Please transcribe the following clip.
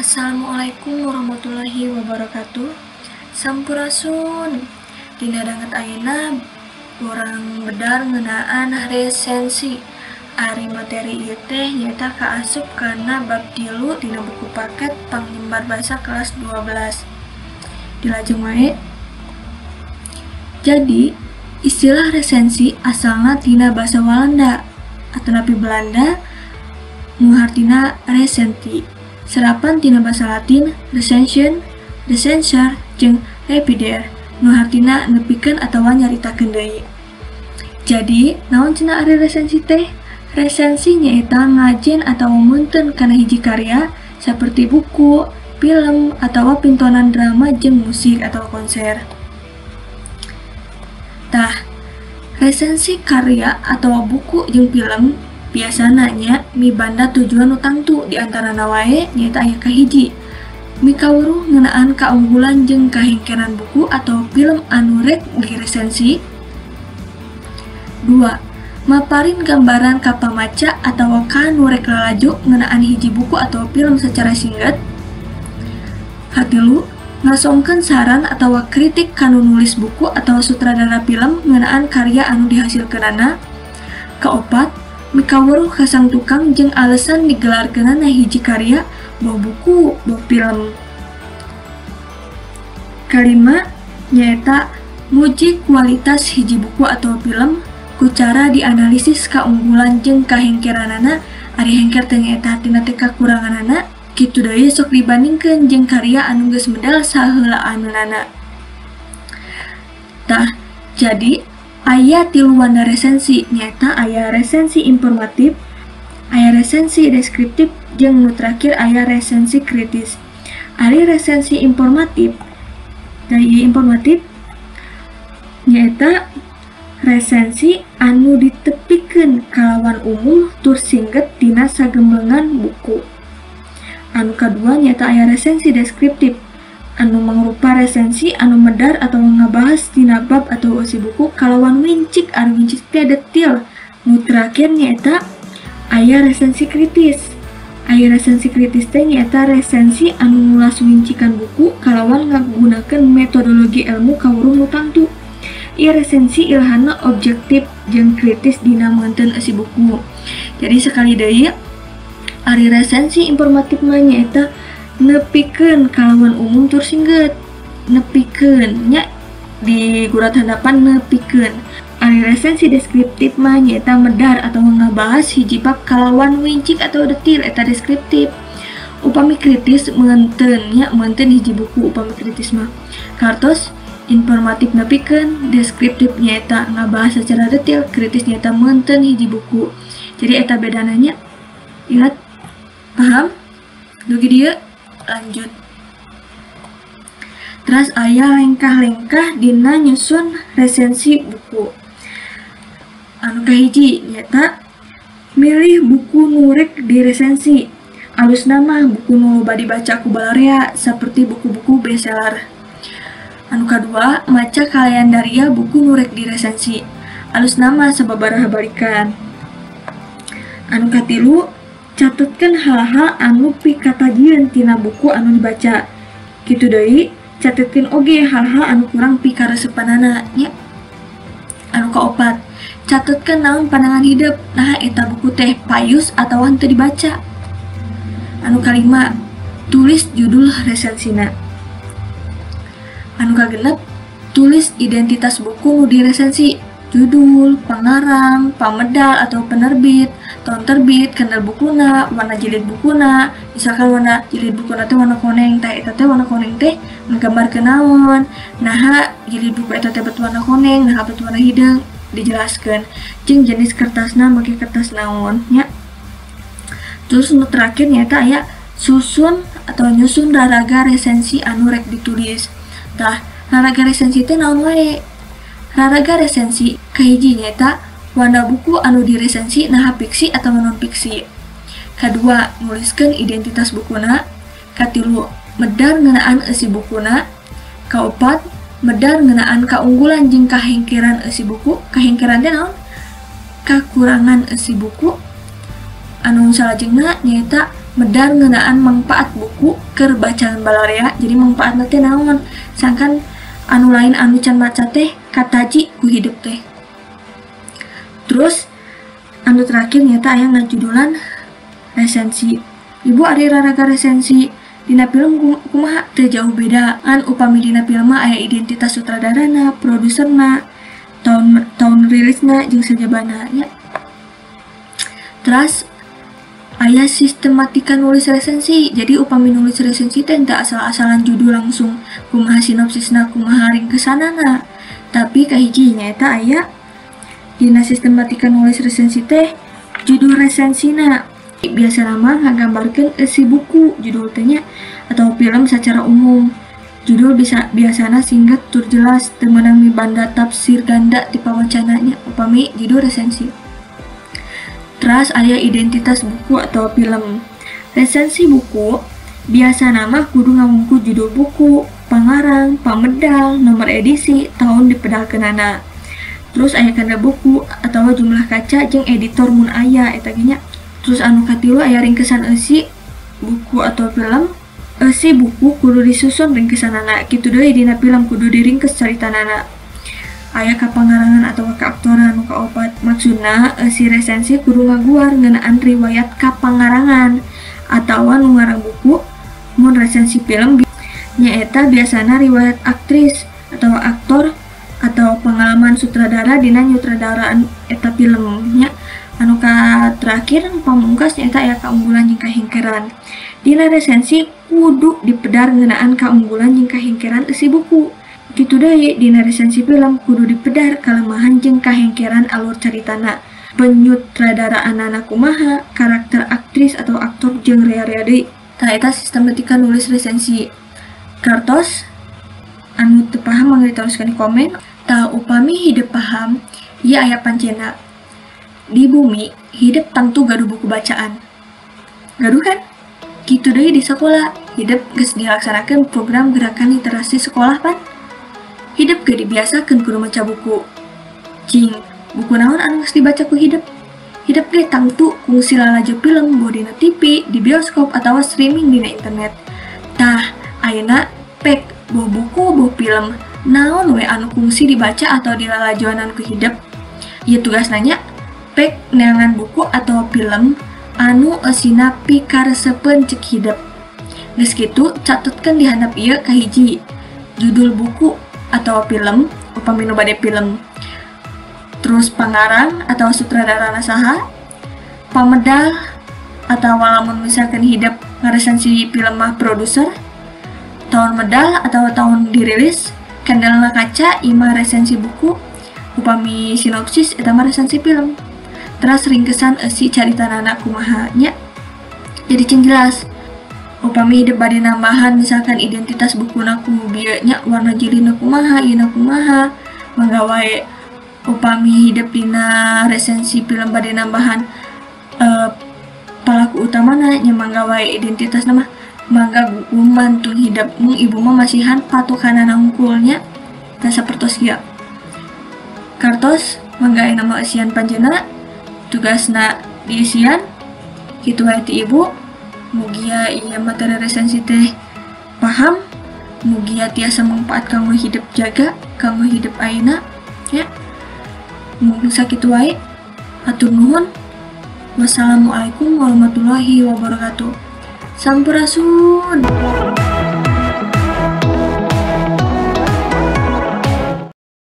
Assalamualaikum warahmatullahi wabarakatuh. Sampurasun. Dina danget ayeuna urang bedar ngeunaan resensi. Ari materi ieu teh nyaeta kaasup kana bab 3 dina buku paket Pangnyebar Basa kelas 12. Dilajeng wae. Jadi, istilah resensi asalna tina basa Walanda atau napi Belanda nu artina resenti. Serapan tina basa Latin recension, recensor, jeung revider nu artina nepikeun atawa nyaritakeun deui. Jadi, naon cenah ari resensi teh? Resensi nyaeta ngajen atawa munten kana hiji karya saperti buku, film, atawa pintonan drama jeung musik atau konser. Tah, resensi karya atawa buku jeung film biasana nya mibanda tujuan nu tangtu di antarana wae nyaeta aya kahiji mikawruh ngeunaan kaunggulan jeung kahengkeran buku atau film anu rek diresensi. 2. Maparin gambaran ka pamaca atawa ka nu rek lalaju ngeunaan hiji buku atau film secara singkat. 3. Ngasongkeun saran atawa kritik ka nu nulis buku atau sutradara film ngeunaan karya anu dihasilkeunana. 4. Mikawruh ka sang tukang jeung alesan digelarkeunana hiji karya, boh buku, boh film. 5. Nyaeta muji kualitas hiji buku atau film ku cara dianalisis kaunggulan jeung kahengkeranana. Ari hengker teh nyaeta tina teh kakuranganana, kitu deui sok dibandingkeun jeung karya anu geus medal saheulaaneunana. Tah, jadi aya tiluan resensi, nyaeta aya resensi informatif, aya resensi deskriptif, jeung nu terakhir aya resensi kritis. Ari resensi informatif, nyaeta resensi anu ditepikeun kalawan umum tur singget tina sagembengan buku. Anu kadua nyaeta aya resensi deskriptif, anu mangrupa resensi anu medar atau ngabahas tina bab atau isi buku kalawan wincik anu wincik teh detail. Nu terakhir nyaeta aya resensi kritis. Aya resensi kritis teh nyaeta resensi anu ngulas wincikan buku kalawan ngagunakeun metodologi ilmu kawruh nu tangtu. Ieu resensi ilahana objektif jeung kritis dina meunteun isi buku. Jadi sekali deui ari resensi informatif mah nyaeta nepikeun kalawan umum tur singget. Nepikeun nya di gurat handapan nepikeun. Ari resensi deskriptif mah nyaeta medar atau ngabahas hiji bab kalawan wincik atau detil eta deskriptif. Upami kritis meunteun nya meunteun hiji buku upami kritis mah. Kartos informatif nepikeun, deskriptif nyaeta ngabahas secara detail, kritis nyaeta meunteun hiji buku. Jadi eta bedana nya. Ingat? Paham? Dugi dieu lanjut. Terus aya lengkah-lengkah dina nyusun resensi buku. Anu kahiji nyaeta milih buku nu rek diresensi. Alusna mah buku nu loba dibaca ku balarea saperti buku-buku bestseller. Anu kadua maca kalendaria buku nu rek diresensi. Alusna mah sababaraha balikan. Anu katilu catetkeun hal-hal anu pikatagieun tina buku anu dibaca. Kitu deui, catetkeun oge hal-hal anu kurang pikaresepanana nya. Anu kaopat, catetkeun naon pandangan hidup, nah eta buku teh payus atawa henteu dibaca. Anu kalima, tulis judul resensina. Anu kagenep, tulis identitas buku nu diresensi, judul, pangarang, pamedal atau penerbit, tahun terbit, kendal bukuna, warna jilid bukuna. Misalkan warna jilid bukuna teh warna koneng, teh eta teh warna koneng teh nggambarkeun naon. Naha jilid buku eta teh bet warna koneng, naha bet warna hideung dijelaskeun. Jeung jenis kertasna make kertas naon nya. Terus nu terakhir nyaeta aya susun atau nyusun raraga resensi anu rek ditulis. Tah, raraga resensi teh naon wae? Raraga resensi kahiji nyaeta warna buku anu diresensi naha fiksi atau non fiksi. Kadua, nuliskeun identitas bukuna. Katilu, medar ngeunaan isi bukuna. Kaopat, medar ngeunaan kaunggulan jeung kahengkeran isi buku. Kahengkeran teh naon? Kakurangan isi buku. Anu salajengna nyaeta medar ngeunaan manfaat buku keur bacaan balarea, jadi manfaatna teh naon, sangkan anu lain anu can maca teh kataji ku hidup teh. Terus anu terakhir nyata aya ngajudulan resensi. Ibu ari raraga resensi dina film kumaha teu jauh beda an upami dina film mah aya identitas sutradarana, produserna, tahun rilisna jeung sajabana nya. Terus aya sistematika nulis resensi. Jadi upami nulis resensi teh teu asal-asalan judul langsung kumaha sinopsisna, kumaha ringkesanana, tapi kahiji nyaeta aya dina sistematika nulis resensi teh judul resensina biasa nama ngagambarkeun isi buku judul tehnya atau film secara umum. Judul biasana singkat tur jelas teu meunang mibanda tafsir ganda di pawacananya upami judul resensi. Terus aya identitas buku atau film. Resensi buku biasa nama kudu ngawungku judul buku, pangarang, pamedal, nomor edisi, tahun dipedalkeunana. Terus aya kanda buku atau jumlah kaca jeung editor mun aya eta ge nya. Terus anu katilu aya ringkesan eusi buku atau film. Eusi buku kudu disusun ringkesanana, kitu deui dina film kudu diringkes caritanana. Aya kapangarangan atau kaaktoran anu kaopat. Maksudna eusi resensi kudu ngaguar ngeunaan riwayat kapangarangan atawa nu ngarang buku. Mun resensi film nyaeta biasana riwayat aktris atau aktor atau pengalaman sutradara dina nyutradaraan eta filmnya. Anu ka terakhir pamungkas nyaeta aya kaunggulan jeung kahengkeran. Dina resensi kudu dipedar ngeunaan kaunggulan jeung kahengkeran eusi buku. Kitu deui dina resensi film kudu dipedar kalemahan jeung kahengkeran alur caritana, penyutradaraanana kumaha, karakter aktris atau aktor jeung rea-rea deui. Tah eta sistematika nulis resensi. Kartos anu teu paham mangga dituliskeun di komen. Tah upami hidup paham, ieu aya pancena. Di bumi hidup tentu gaduh buku bacaan. Gaduh kan? Kitu deui di sekolah, hidup geus dilaksanakeun program gerakan literasi sekolah pan. Hidup ge dibiasakeun kudu maca buku. Cing, buku naon anu geus dibaca ku hidup? Hidup ge tangtu kungsi lalajo film boh dina TV, di bioskop atawa streaming dina internet. Tah, ayeuna pek boh buku boh film, naon we anu kungsi dibaca atau dilalajoanan ku hidup? Ieu tugas nanya, pek neangan buku atau film anu eusina pikaresepeun ceuk hidup. Geus kitu, catetkeun di handap ieu kahiji judul buku atau film, upami nu bade film. Terus pangarang atau sutradarana saha, pamedal atau lamun misalkan hidup ngaresensi film mah produser, tahun medal atau tahun dirilis, kendalna kaca imah resensi buku, upami sinopsis eta mah resensi film. Terus ringkesan eusi caritanana kumaha nya. Jadi cing jelas. Upami hidup bade nambahan misalkan identitas bukuna ku bieu nya warna jilina kumaha, ieu kumaha, mangga wae. Upami hidup dina resensi film bade nambahan pelaku utamana nya mangga wae identitas nama mangga gumantung hidup mung ibu mah masihan patokanana hungkulnya tah sapertos ieu. Kartos mangga aya nama eusian panjenengan, tugasna diisian kitu wae ti ibu. Mugia ieu materi resensi teh paham, mugia tiasa manfaat kanggo hidup jaga, kanggo hidup ayeuna ya. Mungkin sakitu wae. Hatur nuhun. Wassalamualaikum warahmatullahi wabarakatuh. Sampurasun.